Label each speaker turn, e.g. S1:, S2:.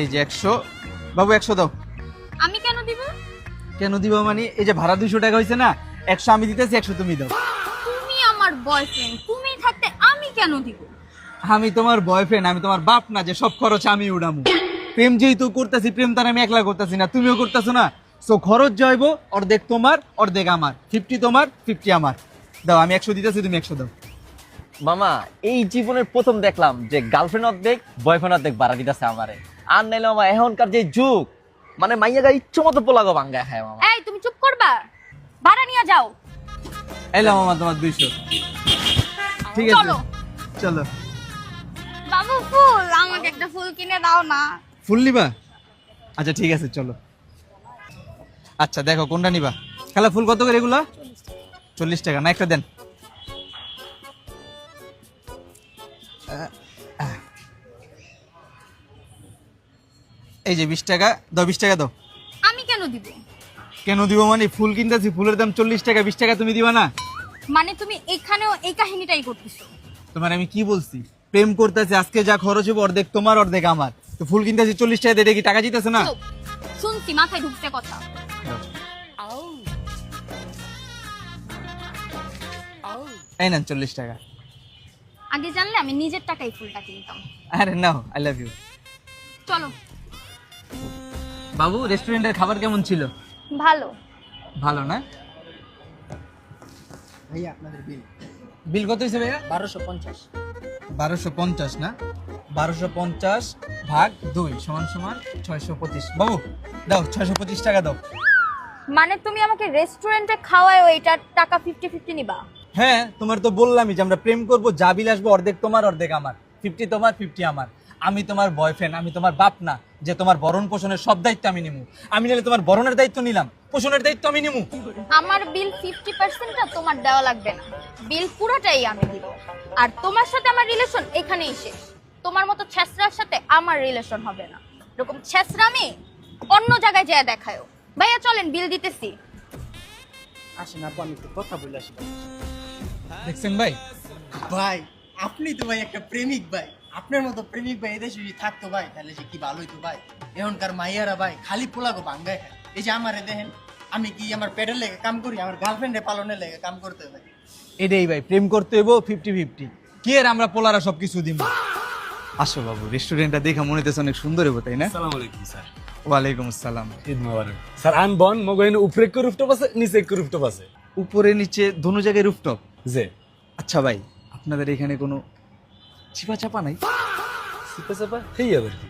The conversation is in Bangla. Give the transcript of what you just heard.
S1: এই যে 100। বাবু 100 দাও।
S2: আমি কেন দিব?
S1: কেন দিব মানে এই যে ভাড়া 200 টাকা হয়েছে না, 100 আমি দিতেছি, 100 তুমি দাও।
S2: তুমি আমার বয়ফ্রেন্ড, তুমি থাকতে আমি কেন দিব?
S1: আমি তোমার বয়ফ্রেন্ড, আমি তোমার বাপ না যে সব খরচ আমি উড়ামু। প্রেম যেহেতু করতেছি, প্রেম তার আমি একলা করতেছি না, তুমিও করতেছো না। সো খরচ জয়ব, অর্ধেক তোমার অর্ধেক আমার, 50 তোমার 50 আমার। দাও, আমি 100 দিতেছি, তুমি 100 দাও।
S3: মামা এই জীবনের প্রথম দেখলাম যে গার্লফ্রেন্ড অর্ধেক বয়ফ্রেন্ড অর্ধেক ভাড়া দিতেছে আমারে। আর নাইলে মামা এখনকার যে যুগ, মানে মাইয়াগা ইচ্ছে মতো পোলাগো ভাঙ্গা খায় মামা।
S2: এই তুমি চুপ করবা, ভাড়া নিয়ে যাও।
S1: এলাম আমার তোমার 200। ঠিক আছে,
S2: চলো।
S1: চলো।
S2: বাবু ফুল, আমাকে একটা ফুল কিনে দাও না।
S1: ফুল নিবা? আচ্ছা ঠিক আছে, চলো। আচ্ছা দেখো কোনটা নিবা। খেলা ফুল কত করে এগুলা? 40 টাকা না, একটা দেন। এই যে 20 টাকা দাও, 20 টাকা দাও।
S2: আমি কেন দিব?
S1: কেন দিব মানে ফুল কিনতেছি, ফুলের দাম 40 টাকা, 20 টাকা তুমি দিবা না?
S2: মানে তুমি এখানেও এই কাহিনীটাই করতেছো?
S1: তোমার আমি কি বলছি, প্রেম করতেছি, আজকে যা খরচ হবে অর্ধেক তোমার অর্ধেক আমার। তো ফুল কিনতেছি 40 টাকা দিয়ে, এটা কি টাকা জিতেছে না?
S2: চুপ। শুনছি, মাথায় ঢুকছে কথা।
S1: এই নেন 40 টাকা।
S2: আগে জানলে আমি নিজের টাকায় ফুলটা কিনতাম।
S1: আরে নাও, আই লাভ ইউ।
S2: চলো।
S1: বাবু রেস্টুরেন্টের খাবার কেমন ছিল?
S2: ভালো।
S1: ভালো না?
S4: ভাইয়া আপনাদের বিল
S1: বিল কত হয়েছে ভাইয়া?
S4: 1250।
S1: 1250 না, 1250 ভাগ 2 সমান সমান 625। বাবু দাও, 625 টাকা দাও।
S2: মানে তুমি আমাকে রেস্টুরেন্টে খাওয়ায় এটার টাকা 50-50 নিবা?
S1: হ্যাঁ, তোমার তো বললামই যে আমরা প্রেম করব, যা বিল আসবো অর্ধেক তোমার অর্ধেক আমার, 50 তোমার 50 আমার। আমি তোমার বয়ফ্রেন্ড, আমি তোমার বাপ না যে তোমার ভরণ পোষণের সব দায়িত্ব আমি নিমু। আমি নিলে তোমার ভরণের দায়িত্ব নিলাম, পোষণের দায়িত্ব আমি নিমু।
S2: আমার বিল 50%টা তোমার দেওয়া লাগবে না, বিল পুরোটাই আমি দিব। আর তোমার সাথে আমার রিলেশন এখানেই শেষ। তোমার মতো ছেসরার সাথে আমার রিলেশন হবে না। এরকম ছেসরা আমি অন্য জায়গায় যেয়ে দেখায়ও। ভাইয়া চলেন, বিল দিতেছি।
S4: আসেন আপু, আমি একটু কথা বলে আসি।
S1: দেখছেন ভাই?
S4: ভাই আপনি তো ভাই একটা প্রেমিক ভাই। আপনার মতো প্রেমিক ভাই এদেশে যদি থাকতো ভাই, তাহলে যে কি ভালো হইতো ভাই। এখনকার মাইয়ারা ভাই খালি পোলাগো ভাঙ্গায় খায়। এই যে আমারে দেখেন, আমি কি আমার পেটের লেগে কাম করি, আমার গার্লফ্রেন্ডে পালনের লেগে কাম করতে হয় ভাই।
S1: এটাই ভাই, প্রেম করতে হইব 50-50। কি আর আমরা পোলারা সবকিছু দিব। আসো বাবু, রেস্টুরেন্টটা দেখা মনে হইতেছে অনেক সুন্দর হইব, তাই না?
S5: আসসালামু আলাইকুম স্যার।
S1: ওয়ালাইকুম আসসালাম।
S5: ঈদ মোবারক স্যার। আন বন মগইন উপরে একটু রুফটপ আছে, নিচে একটু রুফটপ আছে।
S1: উপরে নিচে দোনো জায়গায় রুফটপ?
S5: যে
S1: আচ্ছা ভাই, আপনাদের এখানে কোনো চিপা চাপা নাই?
S5: সিপা চাপা হেই আবার কি?